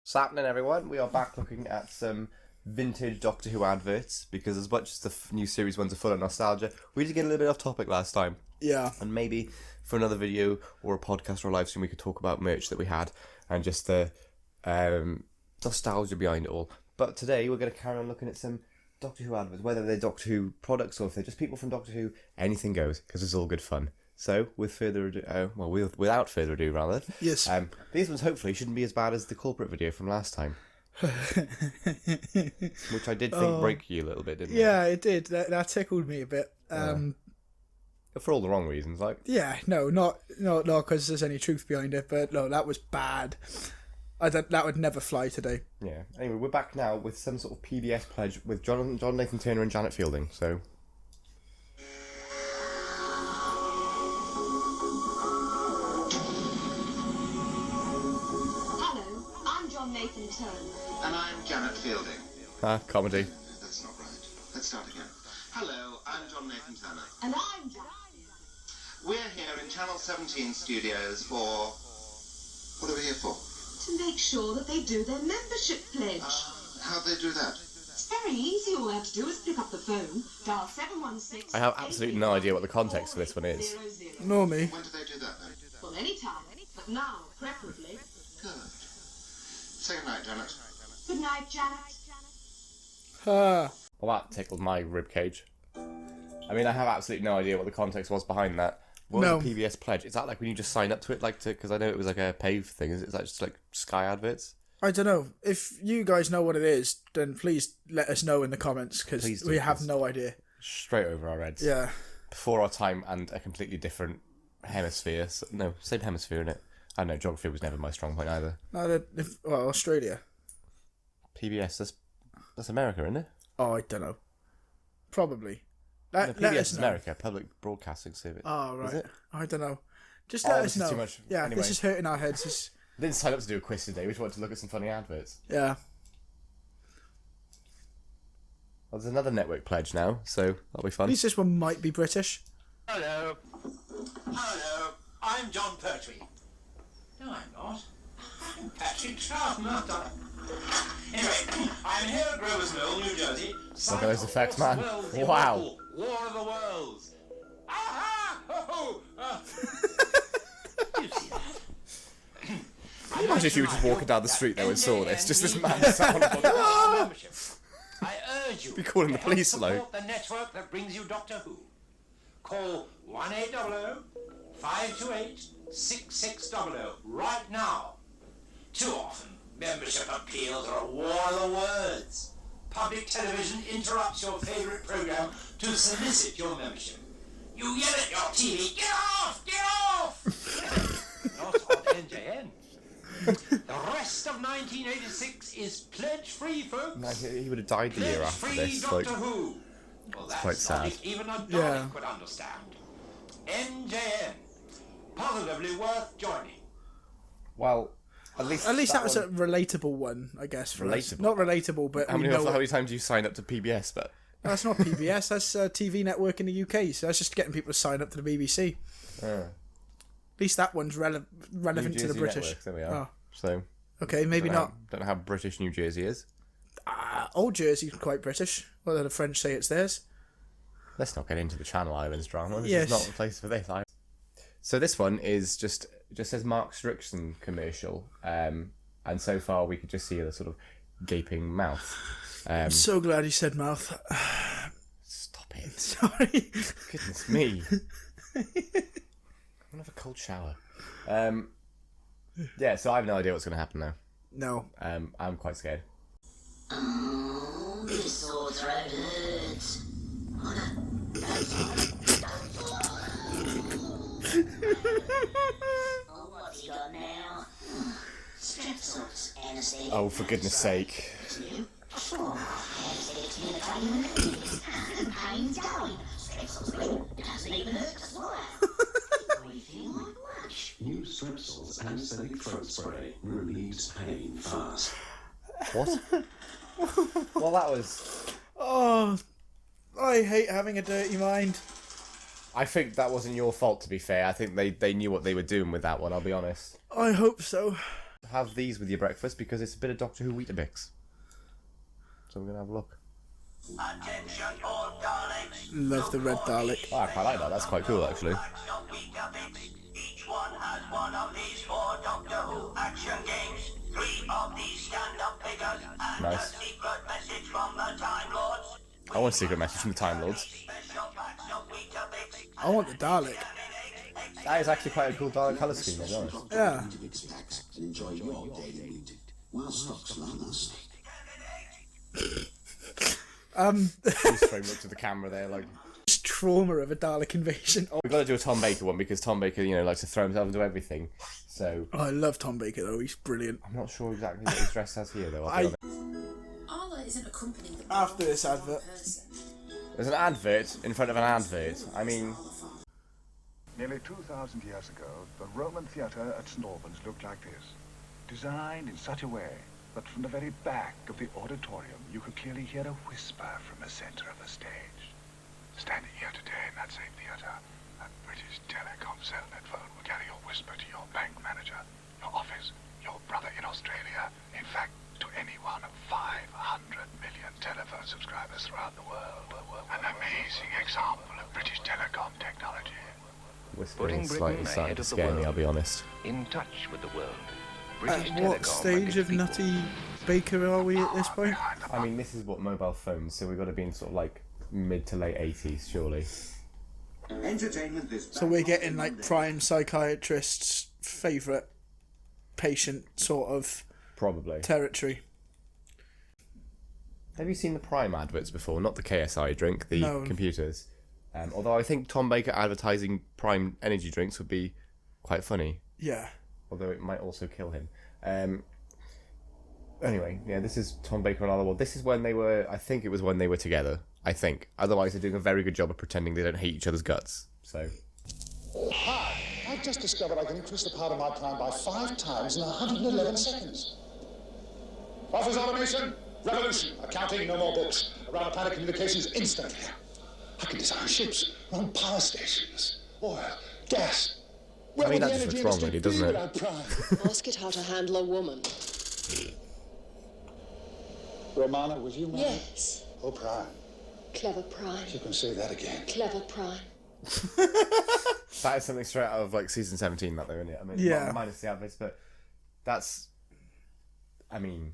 What's happening, everyone? We are back looking at some vintage Doctor Who adverts, because as much as the new series ones are full of nostalgia, we did get a little bit off topic last time. Yeah. And maybe for another video or a podcast or a live stream, we could talk about merch that we had and just the nostalgia behind it all. But today we're going to carry on looking at some Doctor Who adverts, whether they're Doctor Who products or if they're just people from Doctor Who. Anything goes, because it's all good fun. So, without further ado, rather. Yes. These ones hopefully shouldn't be as bad as the culprit video from last time. Which I did think broke you a little bit, didn't it? Yeah, it did. That tickled me a bit. For all the wrong reasons, like. Yeah, not because there's any truth behind it, but no, that was bad. That would never fly today. Yeah. Anyway, we're back now with some sort of PBS pledge with John Nathan Turner and Janet Fielding, so... Nathan Turner. And I'm Janet Fielding. Comedy. That's not right. Let's start again. Hello, I'm John Nathan Turner. And I'm Janet. We're here in Channel 17 studios for... What are we here for? To make sure that they do their membership pledge. How'd they do that? It's very easy. All they have to do is pick up the phone, dial 716... I have absolutely no idea what the context for this one is. Nor me. When do they do that, then? Well, any time. But now, preferably. Good. Say goodnight, Janet. Good night, Janet. Well, that tickled my ribcage. I mean, I have absolutely no idea what the context was behind that. What was the PBS pledge? Is that like when you just sign up to it, because I know it was like a paid thing. Is that just like Sky adverts? I don't know. If you guys know what it is, then please let us know in the comments, because we have no idea. Straight over our heads. Yeah. Before our time and a completely different hemisphere. No, same hemisphere, innit? I don't know, geography was never my strong point either. No, Australia. PBS, that's America, isn't it? Oh, I don't know. Probably. PBS is America, Public Broadcasting Service. Oh, right. Is it? I don't know. Just let us know. Too much. Yeah, anyway. This is hurting our heads. I didn't sign up to do a quiz today, we just wanted to look at some funny adverts. Yeah. Well, there's another network pledge now, so that'll be fun. At least this one might be British. Hello. Hello. I'm John Pertwee. No, I'm not. I'm Patrick Troughton, aren't I? Anyway, I'm here at Grover's Mill, New Jersey. Look at those effects, man. Wow. War of the Worlds. Aha! Ho, ho! You see that? Imagine if you were just walking down the street though and saw this. Just this man sat on a membership. I urge you be calling the to police help low. support the network that brings you Doctor Who. Call 1-800-528-6600 right now. Too often, membership appeals are a war of the words. Public television interrupts your favourite programme to solicit your membership. You yell at your TV, get off, get off! Not on NJN. The rest of 1986 is pledge-free, folks. No, he would have died the year after Pledge-free this. Doctor Who. Well, that's quite sad. logic even a Dalek could understand. NJN. Positively worth joining. Well, at least that was a relatable one, I guess. For us. Relatable? Not relatable, but How many times do you sign up to PBS? But that's not PBS. That's a TV network in the UK. So that's just getting people to sign up to the BBC. At least that one's relevant to the British. Network, there we are. Oh. So okay, maybe not. Don't know how British New Jersey is. Old Jersey's quite British. Well, the French say it's theirs. Let's not get into the Channel Islands drama. This Yes. is not the place for this. So this one is just says Mark Strickson commercial, and so far we could just see the sort of gaping mouth. I'm so glad he said mouth. Stop it! Sorry. Goodness me! I'm gonna have a cold shower. Yeah, so I have no idea what's gonna happen now. No. I'm quite scared. Oh, this sore throat hurts. Oh no, oh, what's he got now? Strepsils, anaesthetic. Oh, for goodness sake! Oh, anaesthetic's been a pain in the knees. Pain's going. Strepsils green. It doesn't even hurt to swallow. Breathing like much. New Strepsils anaesthetic throat spray relieves pain fast. What? Well, that was... Oh, I hate having a dirty mind. I think that wasn't your fault, to be fair. I think they knew what they were doing with that one, I'll be honest. I hope so. have these with your breakfast because it's a bit of Doctor Who Weetabix. So we're going to have a look. Attention all Daleks. Love the red Dalek. Oh, I quite like that. That's quite cool, actually. Each one has one of these 4 Doctor Who action games. 3 of these stand-up figures and Nice. a secret message from the Time Lords. I want a secret message from the Time Lords. Special packs of Weetabix. I want the Dalek. That is actually quite a cool Dalek colour scheme, to be honest. Yeah. Enjoy your daily meat while stocks last. He's throwing up to the camera there, like... Just trauma of a Dalek invasion. Oh, We've got to do a Tom Baker one because Tom Baker, you know, likes to throw himself into everything. So I love Tom Baker though. He's brilliant. I'm not sure exactly what he's dressed as here, though. Arla isn't accompanying the After this advert. person. There's an advert in front of an advert. I mean, Nearly 2,000 years ago, the Roman theatre at St. Albans looked like this. Designed in such a way that from the very back of the auditorium, you could clearly hear a whisper from the center of the stage. Standing here today in that same theatre, a British Telecom cellnet phone will carry your whisper to your bank manager, your office, your brother in Australia, in fact, to any one of 500 million telephone subscribers throughout the world. An amazing example of British telecom technology. whispering slightly starting to scare me, I'll be honest. In touch with the world. At what stage of Nutty Baker are we at this point? I mean, this is what mobile phones, so we've got to be in sort of like mid to late 80s, surely. So we're getting like prime psychiatrist's favourite patient sort of Probably. territory. Have you seen the Prime adverts before? Not the KSI drink, the No. computers. Although I think Tom Baker advertising Prime energy drinks would be quite funny. Yeah. Although it might also kill him. Anyway, yeah, this is Tom Baker and Arla. This is when they were, I think it was when they were together, I think. Otherwise they're doing a very good job of pretending they don't hate each other's guts. So, Hi, I've just discovered I can increase the power of my plan by 5 times in 111 seconds. Office automation, revolution, accounting, no more books. Around planet communications instantly. I can design ships, run power stations, oil, gas. I mean, that just looks wrong, really, doesn't it? Ask it how to handle a woman. Romana, was you married? Yes. Oh, Prime. Clever Prime. You can say that again. Clever Prime. that is something straight out of like season 17, that though, isn't it? I mean, Yeah. minus the adverts, but that's, I mean,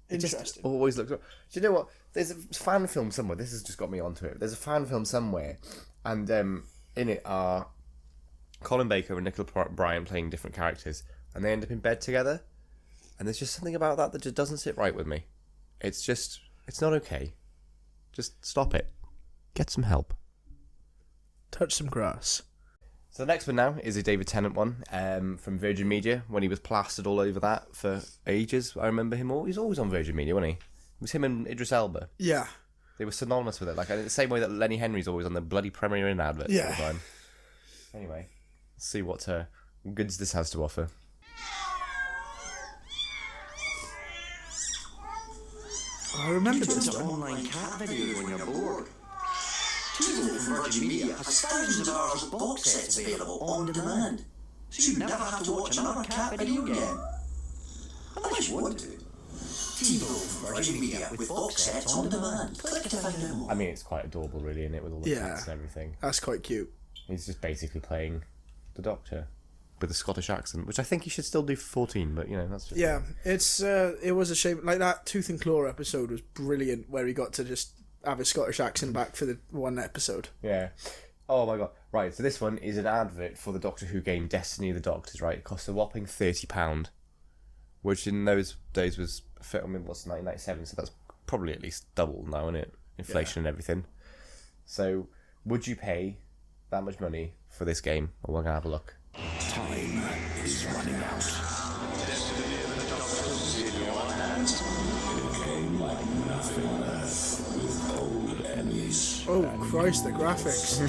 it just Interesting. always looks. Do you know what? There's a fan film somewhere. This has just got me onto it. There's a fan film somewhere, and in it are Colin Baker and Nicola Bryant playing different characters, and they end up in bed together. And there's just something about that just doesn't sit right with me. It's just, it's not okay. Just stop it. Get some help. Touch some grass. So the next one now is a David Tennant one from Virgin Media, when he was plastered all over that for ages. I remember him. He was always on Virgin Media, wasn't he? It was him and Idris Elba. Yeah. They were synonymous with it, like in the same way that Lenny Henry's always on the bloody Premier Inn adverts all the time. Anyway, let's see what goods this has to offer. I remember this one. Online cat videos when you're bored. Teasel from Virgin Media has thousands of hours of box sets available on demand, so you never have to watch another cat video again. Unless you want to. TiVo from Virgin Media with box sets on demand. Click to find out more. I mean, it's quite adorable, really, isn't it, with all the Yeah. cats and everything. That's quite cute. He's just basically playing the Doctor with a Scottish accent, which I think he should still do for 14, but, you know, that's just... Yeah, it was a shame. Like, that Tooth and Claw episode was brilliant, where he got to just have a Scottish accent back for the one episode. Yeah. Oh my god. Right, so this one is an advert for the Doctor Who game Destiny of the Doctors, right? It cost a whopping £30, which in those days was, I mean, what's 1997, so that's probably at least double now, isn't it? Inflation and everything. So, would you pay that much money for this game? Well, we're going to have a look. Time is running out. Destiny of the Doctors in your hands. A game like nothing on Earth, with old enemies. Oh, Christ, the graphics.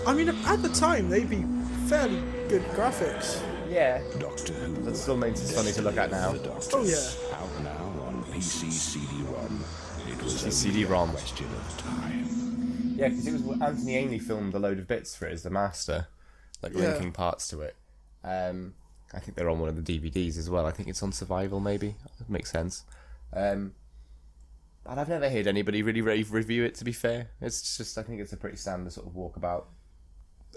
I mean, at the time, they'd be fairly good graphics. Yeah. Doctor Who. That still makes it funny to look at now. Oh, yeah. Out now on PC CD-ROM. It was a CD-ROM. question of time. Yeah, because it was Anthony Ainley filmed a load of bits for it as the master, like Yeah. linking parts to it. I think they're on one of the DVDs as well. I think it's on Survival, maybe. That makes sense. And I've never heard anybody really rave review it, to be fair. It's just, I think it's a pretty standard sort of walkabout,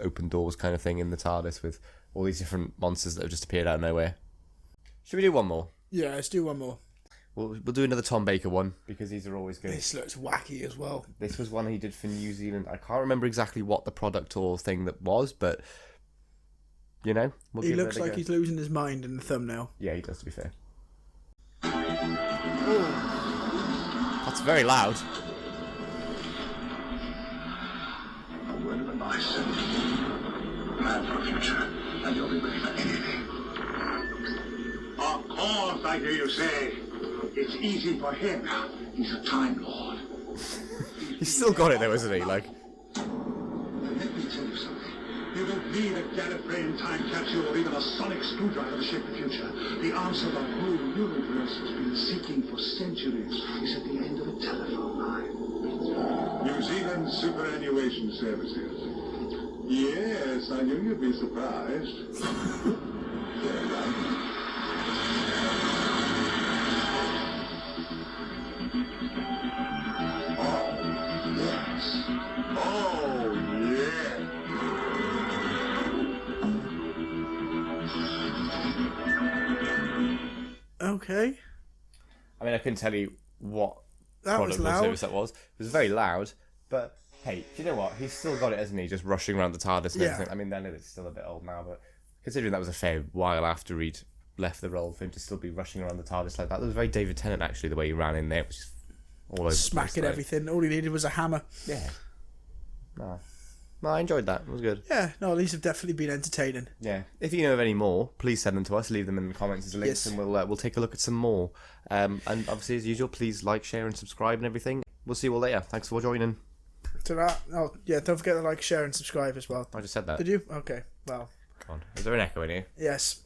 open doors kind of thing in the TARDIS with all these different monsters that have just appeared out of nowhere. Should we do one more? Yeah, let's do one more. We'll do another Tom Baker one, because these are always good. This looks wacky as well. This was one he did for New Zealand. I can't remember exactly what the product or thing that was, but, you know, we'll He give it looks a like go. he's losing his mind in the thumbnail. Yeah, he does, to be fair. That's very loud. A word of advice. Plan for a future, and you'll be ready for anything. Of course, I hear you say. It's easy for him. He's a Time Lord. He's still got it though, isn't he? Like, Let me tell you something. You don't need a Gallifreyan time capsule or even a sonic screwdriver to shape the future. The answer the whole universe has been seeking for centuries is at the end of a telephone line. New Zealand Superannuation Services. Yes, I knew you'd be surprised. They're right. Oh, yes. Oh, yeah. Okay. I mean, I couldn't tell you what That product was or loud. service that was. It was very loud, but hey, do you know what? He's still got it, hasn't he? Just rushing around the TARDIS and Yeah. everything. I mean, I know it's still a bit old now, but considering that was a fair while after he'd left the role, for him to still be rushing around the TARDIS like that, was very David Tennant, actually, the way he ran in there, which is all over Smacking the place, everything. All he needed was a hammer. Yeah. No, I enjoyed that. It was good. Yeah, no, these have definitely been entertaining. Yeah. If you know of any more, please send them to us. Leave them in the comments as links, Yes. and we'll take a look at some more. And obviously, as usual, please like, share, and subscribe and everything. We'll see you all later. Thanks for joining. To that, oh yeah, don't forget to like, share, and subscribe as well. I just said that. Did you? Okay, well. Come on. Is there an echo in here? Yes.